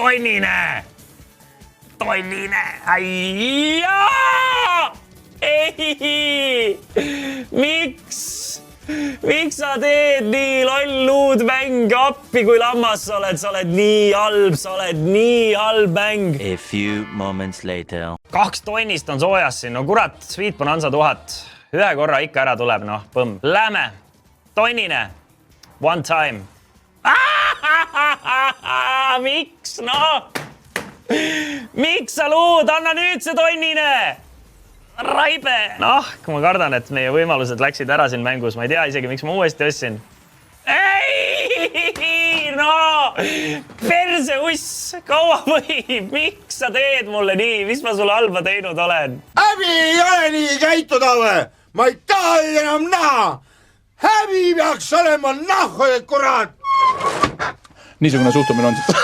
Tonnine! Tonnine! Ei! Miks sa teed nii lolluud mäng appi, kui lammas sa oled nii halb mäng. A few moments later. 2 tonnist on soojas siin, no kurat, Sweet Bonanza 1000. Ühe korra ikka ära tuleb, noh, põmm. Lähme, tonnine, one time. Miks, noh? Miks sa luud, anna nüüd see tonnine! Raibe! Noh, kui ma kardan, et meie võimalused läksid ära siin mängus, ma ei tea isegi, miks ma uuesti ostsin. Ei! No! Perseuss! Kaua võib? Miks sa teed mulle nii? Mis ma sulle halba teinud olen? Häbi ei ole nii käituda või? Ma ei taha enam näha! Häbi peaks olema nahhoid, kurat! Niisugune suhtumine on siis.